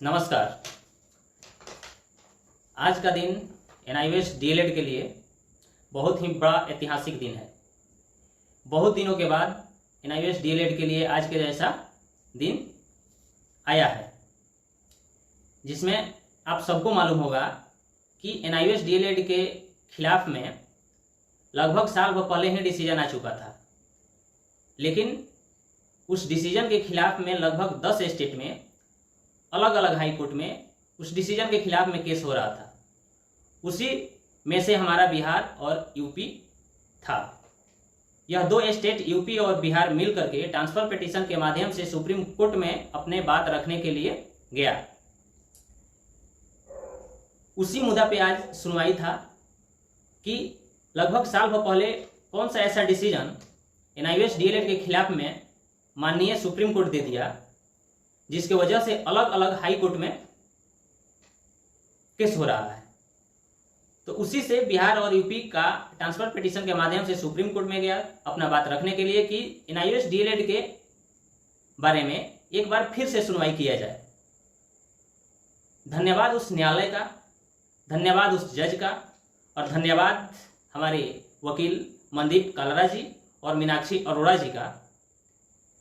नमस्कार। आज का दिन एनआईवीएस डीएलएड के लिए बहुत ही बड़ा ऐतिहासिक दिन है। बहुत दिनों के बाद एनआईवीएस डीएलएड के लिए आज के जैसा दिन आया है, जिसमें आप सबको मालूम होगा कि एनआईवीएस डीएलएड के खिलाफ में लगभग साल भर पहले ही डिसीजन आ चुका था, लेकिन उस डिसीजन के खिलाफ में लगभग 10 स्टेट में अलग अलग हाई कोर्ट में उस डिसीजन के खिलाफ में केस हो रहा था। उसी में से हमारा बिहार और यूपी था। यह दो स्टेट यूपी और बिहार मिल करके ट्रांसफर पिटीशन के माध्यम से सुप्रीम कोर्ट में अपने बात रखने के लिए गया। उसी मुद्दा पे आज सुनवाई था कि लगभग साल भर पहले कौन सा ऐसा डिसीजन एनआईवीएस डीएलएड के खिलाफ में माननीय सुप्रीम कोर्ट दे दिया, जिसके वजह से अलग अलग हाई कोर्ट में केस हो रहा है। तो उसी से बिहार और यूपी का ट्रांसफर पिटीशन के माध्यम से सुप्रीम कोर्ट में गया अपना बात रखने के लिए कि एनआईवीएस डीएलएड के बारे में एक बार फिर से सुनवाई किया जाए। धन्यवाद उस न्यायालय का, धन्यवाद उस जज का, और धन्यवाद हमारे वकील मनदीप कालरा जी और मीनाक्षी अरोड़ा जी का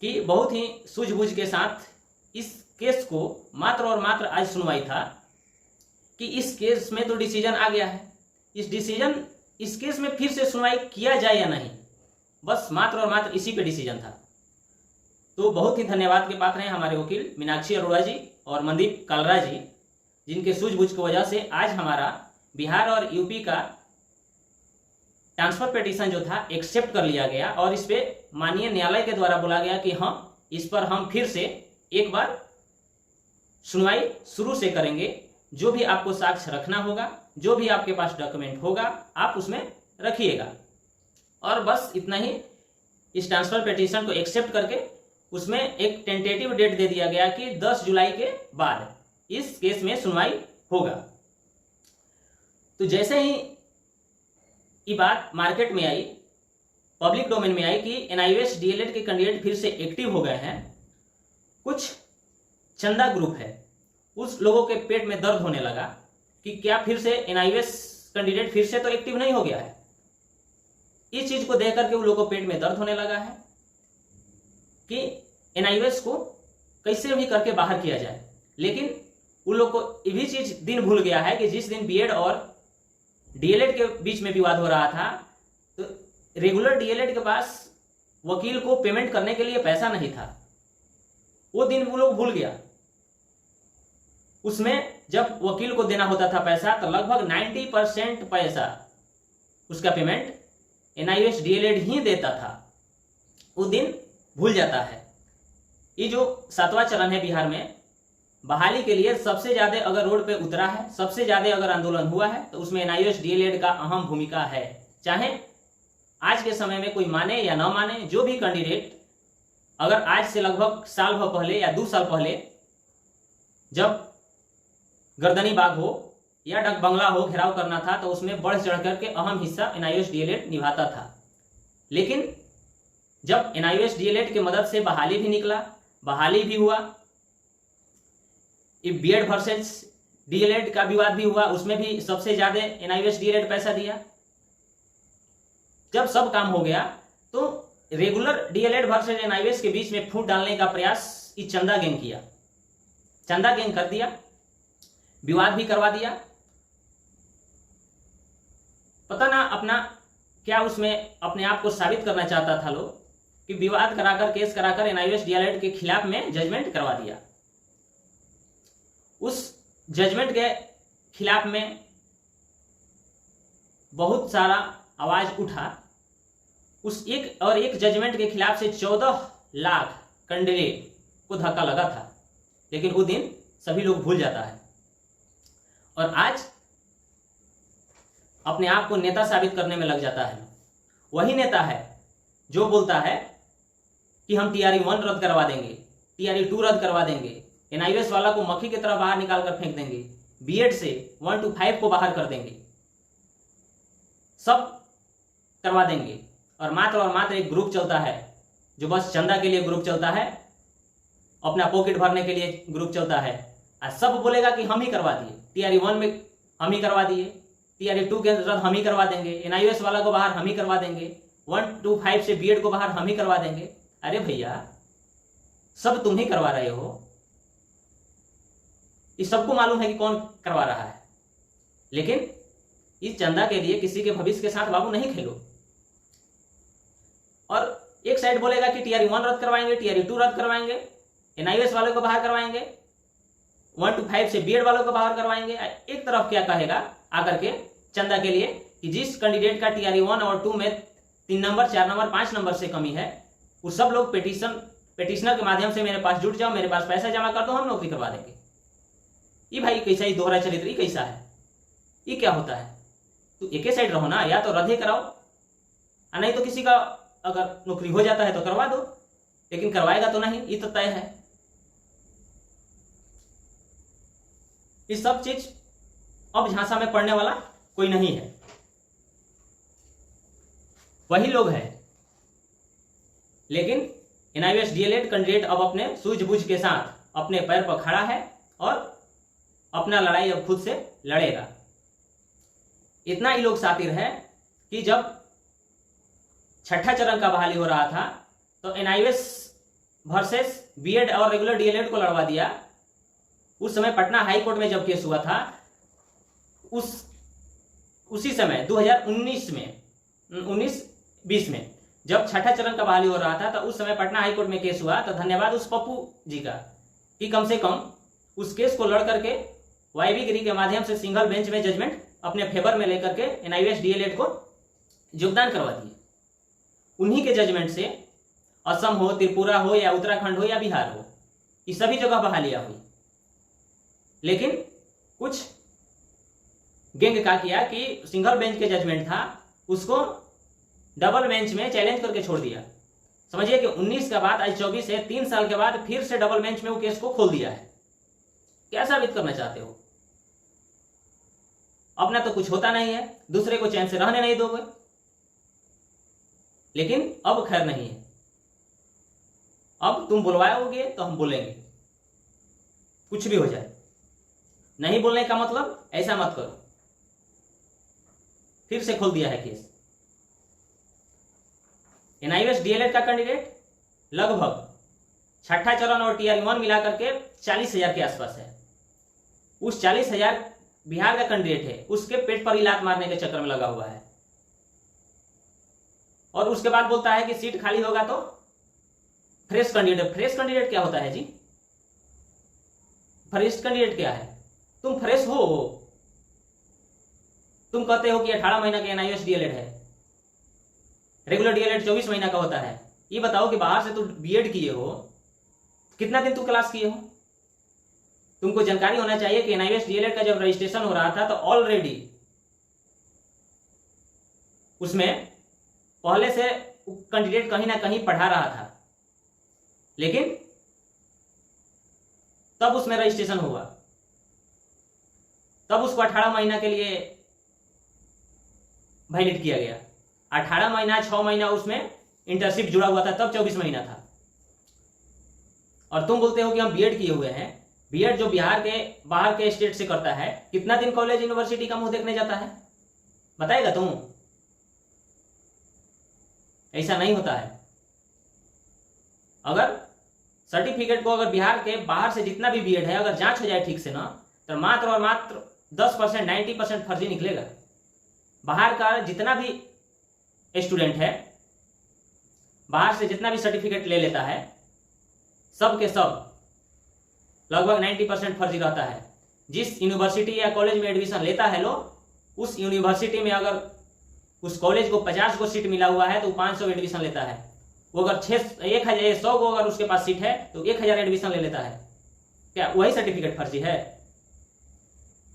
कि बहुत ही सूझबूझ के साथ इस केस को मात्र और मात्र आज सुनवाई था कि इस केस में तो डिसीजन आ गया है, इस केस में फिर से सुनवाई किया जाए या नहीं, बस मात्र और मात्र इसी पे डिसीजन था। तो बहुत ही धन्यवाद के पात्र हैं हमारे वकील मीनाक्षी अरोड़ा जी और मनदीप कालरा जी, जिनके सूझबूझ की वजह से आज हमारा बिहार और यूपी का ट्रांसफर पिटीशन जो था एक्सेप्ट कर लिया गया और इस पे माननीय न्यायालय के द्वारा बोला गया कि हाँ, इस पर हम फिर से एक बार सुनवाई शुरू से करेंगे। जो भी आपको साक्ष्य रखना होगा, जो भी आपके पास डॉक्यूमेंट होगा, आप उसमें रखिएगा। और बस इतना ही, इस ट्रांसफर पिटीशन को एक्सेप्ट करके उसमें एक टेंटेटिव डेट दे दिया गया कि 10 जुलाई के बाद इस केस में सुनवाई होगा। तो जैसे ही ये बात मार्केट में आई, पब्लिक डोमेन में आई कि एनआईवीएस डीएलएड के कैंडिडेट फिर से एक्टिव हो गए हैं, कुछ चंदा ग्रुप है उस लोगों के पेट में दर्द होने लगा कि क्या फिर से एनआईवीएस कैंडिडेट फिर से तो एक्टिव नहीं हो गया है। इस चीज को देख करके उन लोगों को पेट में दर्द होने लगा है कि एनआईवीएस को कैसे भी करके बाहर किया जाए। लेकिन उन लोग को ये भी चीज दिन भूल गया है कि जिस दिन बीएड और डीएलएड के बीच में विवाद हो रहा था, तो रेगुलर डीएलएड के पास वकील को पेमेंट करने के लिए पैसा नहीं था। वो दिन वो लोग भूल गया। उसमें जब वकील को देना होता था पैसा, तो लगभग 90% पैसा उसका पेमेंट एनआईवीएस डीएलएड ही देता था। वो दिन भूल जाता है। ये जो 7वां चरण है बिहार में बहाली के लिए, सबसे ज्यादा अगर रोड पे उतरा है, सबसे ज्यादा अगर आंदोलन हुआ है, तो उसमें एनआईवीएस डीएलएड का अहम भूमिका है। चाहे आज के समय में कोई माने या ना माने, जो भी कैंडिडेट अगर आज से लगभग साल भर पहले या 2 साल पहले जब गर्दनी बाग हो या डक बंगला हो घेराव करना था, तो उसमें बढ़ चढ़ करके अहम हिस्सा एनआईवीएस डीएलएड निभाता था। लेकिन जब एनआईवीएस डीएलएड की मदद से बहाली भी निकला, बहाली भी हुआ, ये बीएड वर्सेस डीएलएड का विवाद भी हुआ, उसमें भी सबसे ज्यादा एनआईवीएस डीएलएड पैसा दिया। जब सब काम हो गया, तो रेगुलर डीएलएड वर्सेस एनआईवीएस के बीच में फूट डालने का प्रयास ये चंदा गैंग किया, चंदा गैंग कर दिया, विवाद भी करवा दिया। पता ना अपना क्या उसमें अपने आप को साबित करना चाहता था लोग कि विवाद कराकर, केस कराकर एनआईवीएस डीएलएड के खिलाफ में जजमेंट करवा दिया। उस जजमेंट के खिलाफ में बहुत सारा आवाज उठा। उस एक जजमेंट के खिलाफ से 14 लाख कैंडिडेट को धक्का लगा था। लेकिन वो दिन सभी लोग भूल जाता है और आज अपने आप को नेता साबित करने में लग जाता है। वही नेता है जो बोलता है कि हम टीआरई 1 रद्द करवा देंगे, टीआरई 2 रद्द करवा देंगे, एनआईवीएस वाला को मक्खी की तरह बाहर निकाल कर फेंक देंगे, बीएड से 1 to 5 को बाहर कर देंगे, सब करवा देंगे। और मात्र एक ग्रुप चलता है जो बस चंदा के लिए ग्रुप चलता है, अपना पॉकेट भरने के लिए ग्रुप चलता है, सब बोलेगा कि हम ही करवा दिए, टीआरई 1 में हम ही करवा दिए, टीआरई 2 के रद्द हम ही करवा देंगे, एनआईओएस वाला को बाहर हम ही करवा देंगे, 1 to 5 से बीएड को बाहर हम ही करवा देंगे। अरे भैया सब तुम ही करवा रहे हो, इस सबको मालूम है कि कौन करवा रहा है, लेकिन इस चंदा के लिए किसी के भविष्य के साथ बाबू नहीं खेलो। और एक साइड बोलेगा कि टीआरई 1 रद्द करवाएंगे, टीआरई 2 रद्द करवाएंगे, एनआईओएस वालों को बाहर करवाएंगे, 1 to 5 से बीएड वालों को बाहर करवाएंगे। एक तरफ क्या कहेगा आकर के चंदा के लिए कि जिस कैंडिडेट का टीआरई 1 और 2 में 3 नंबर 4 नंबर 5 नंबर से कमी है, वो सब लोग पेटिशनर के माध्यम से मेरे पास जुट जाओ, मेरे पास पैसा जमा कर दो, हम नौकरी करवा देंगे। ये भाई कैसा ही दोहरा चरित्र, ये कैसा है, ये क्या होता है? तो एक ही साइड रहो ना, या तो रद्द ही कराओ, नहीं तो किसी का अगर नौकरी हो जाता है तो करवा दो, लेकिन करवाएगा तो नहीं, ये तो तय है। ये सब चीज अब झांसा में पड़ने वाला कोई नहीं है, वही लोग हैं। लेकिन एनआईओएस डीएलएड कैंडिडेट अब अपने सूझबूझ के साथ अपने पैर पर खड़ा है और अपना लड़ाई अब खुद से लड़ेगा। इतना ही लोग शातिर है कि जब छठा चरण का बहाली हो रहा था तो एनआईओएस वर्सेस बीएड और रेगुलर डीएलएड को लड़वा दिया। उस समय पटना हाई कोर्ट में जब केस हुआ था, उसी समय 2019 में 19-20 में जब छठा चरण का बहाली हो रहा था, तो उस समय पटना हाई कोर्ट में केस हुआ। तो धन्यवाद उस पप्पू जी का कि कम से कम उस केस को लड़ करके वाईवी गिरी के माध्यम से सिंगल बेंच में जजमेंट अपने फेवर में लेकर के एनआईओएस डीएलएड को योगदान करवा दिए। उन्हीं के जजमेंट से असम हो, त्रिपुरा हो या उत्तराखंड हो या बिहार हो, इस सभी जगह बहालियां हुई। लेकिन कुछ गैंग का किया कि सिंगल बेंच के जजमेंट था, उसको डबल बेंच में चैलेंज करके छोड़ दिया। समझिए कि 19 का बाद आज 24 है, 3 साल के बाद फिर से डबल बेंच में वो केस को खोल दिया है। क्या साबित करना चाहते हो? अपना तो कुछ होता नहीं है, दूसरे को चैन से रहने नहीं दोगे। लेकिन अब खैर नहीं है, अब तुम बुलवाओगे तो हम बोलेंगे, कुछ भी हो जाए। नहीं बोलने का मतलब ऐसा मत करो। फिर से खोल दिया है केस। एनआईओएस डीएलएड का कैंडिडेट लगभग छठा चरण और टीआरई 1 मिलाकर के 40,000 के आसपास है। उस 40,000 बिहार का कैंडिडेट है, उसके पेट पर ही लात मारने के चक्कर में लगा हुआ है। और उसके बाद बोलता है कि सीट खाली होगा तो फ्रेश कैंडिडेट। फ्रेश कैंडिडेट क्या होता है जी? फ्रेश कैंडिडेट क्या है? तुम फ्रेश हो, तुम कहते हो कि 18 महीना के एनआईओएस डीएलएड है, रेगुलर डीएलएड 24 महीना का होता है। ये बताओ कि बाहर से तुम बीएड किए हो, कितना दिन तुम क्लास किए हो? तुमको जानकारी होना चाहिए कि एनआईओएस डीएलएड का जब रजिस्ट्रेशन हो रहा था तो ऑलरेडी उसमें पहले से कैंडिडेट कहीं ना कहीं पढ़ा रहा था, लेकिन तब उसमें रजिस्ट्रेशन हुआ, तब उसको 18 महीना के लिए वैलिड किया गया। 18 महीना 6 महीना उसमें इंटर्नशिप जुड़ा हुआ था, तब 24 महीना था। और तुम बोलते हो कि हम बीएड किए हुए हैं। बीएड जो बिहार के बाहर के स्टेट से करता है, कितना दिन कॉलेज यूनिवर्सिटी का मुंह देखने जाता है? बताएगा तुम? ऐसा नहीं होता है। अगर सर्टिफिकेट को अगर बिहार के बाहर से जितना भी बीएड है अगर जांच हो जाए ठीक से ना, तो मात्र और मात्र 10% 90% फर्जी निकलेगा। बाहर का जितना भी स्टूडेंट है, बाहर से जितना भी सर्टिफिकेट ले लेता है, सब के सब लगभग 90% फर्जी रहता है। जिस यूनिवर्सिटी या कॉलेज में एडमिशन लेता है लोग, उस यूनिवर्सिटी में अगर उस कॉलेज को 50 को सीट मिला हुआ है तो 500 एडमिशन लेता है। वो अगर 100 को अगर उसके पास सीट है तो 1000 एडमिशन ले लेता है। क्या वही सर्टिफिकेट फर्जी है?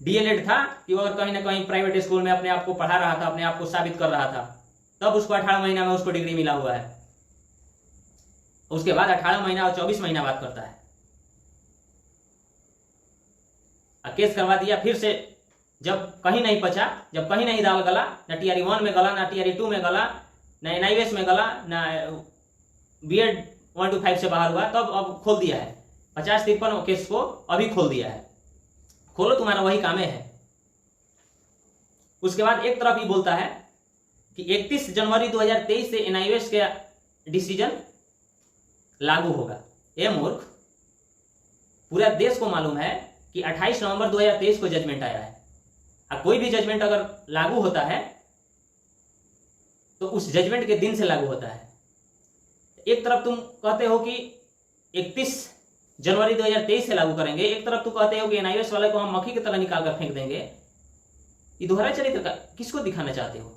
डीएलएड था कि वो अगर कहीं ना कहीं प्राइवेट स्कूल में अपने आप को पढ़ा रहा था, अपने आप को साबित कर रहा था, तब उसको 18 महीना में उसको डिग्री मिला हुआ है। उसके बाद 18 महीना और 24 महीना बात करता है। केस करवा दिया। फिर से जब कहीं नहीं पचा, जब कहीं नहीं दाल गला, ना टीआरई 1 में गला, ना टीआरई 2 में गला, ना एनआईओएस में गला, ना बीएड 1 to 5 से बाहर हुआ, तब अब खोल दिया है। 50-53 केस को अभी खोल दिया है। खोलो, तुम्हारा वही काम है। उसके बाद एक तरफ ही बोलता है कि 31 जनवरी 2023 से एनआईओएस का डिसीजन लागू होगा। ये मूर्ख, पूरा देश को मालूम है कि 28 नवंबर 2023 को जजमेंट आया है। और कोई भी जजमेंट अगर लागू होता है तो उस जजमेंट के दिन से लागू होता है। एक तरफ तुम कहते हो कि 31 जनवरी 2023 से लागू करेंगे, एक तरफ तुम कहते हो कि एनआईओएस वाले को हम मक्खी की तरह निकाल कर फेंक देंगे। ये दोहरा चरित्र का किसको दिखाना चाहते हो?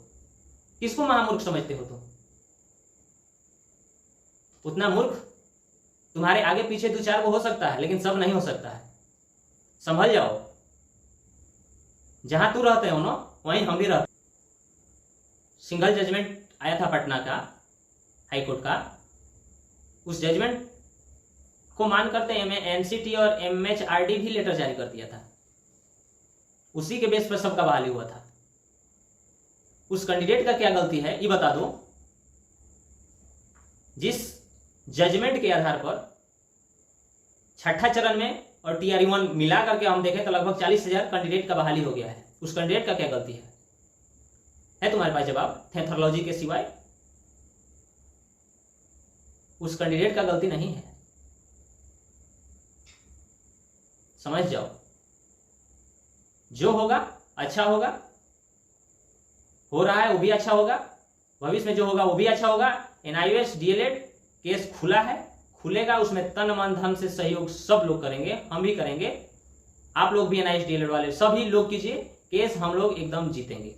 किसको महामूर्ख समझते हो तुम? उतना मूर्ख तुम्हारे आगे पीछे 2-4 को हो सकता है, लेकिन सब नहीं हो सकता है। संभल जाओ। जहां तू रहते हो ना, वहीं हम भी रहते। सिंगल जजमेंट आया था पटना का हाईकोर्ट का, उस जजमेंट को मान करते एनसीटी और एमएचआरडी भी लेटर जारी कर दिया था। उसी के बेस पर सबका बहाली हुआ था। उस कैंडिडेट का क्या गलती है ये बता दो। जिस जजमेंट के आधार पर छठा चरण में और TRE-1 मिला करके हम देखें तो लगभग 40,000 कैंडिडेट का बहाली हो गया है। उस कैंडिडेट का क्या गलती है तुम्हारे पास जवाब थेथोलॉजी के सिवाय? उस कैंडिडेट का गलती नहीं है। समझ जाओ, जो होगा अच्छा होगा, हो रहा है वो भी अच्छा होगा, भविष्य में जो होगा वो भी अच्छा होगा। एनआईओएस डीएलएड केस खुला है, खुलेगा, उसमें तन मन धन से सहयोग सब लोग करेंगे, हम भी करेंगे, आप लोग भी एनआईओएस डीएलएड वाले सभी लोग कीजिए। केस हम लोग एकदम जीतेंगे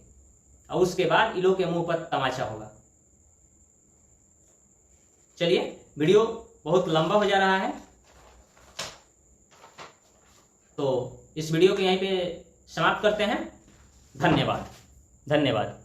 और उसके बाद इन लोग के मुंह पर तमाचा होगा। चलिए, वीडियो बहुत लंबा हो जा रहा है तो इस वीडियो को यहीं पे समाप्त करते हैं। धन्यवाद।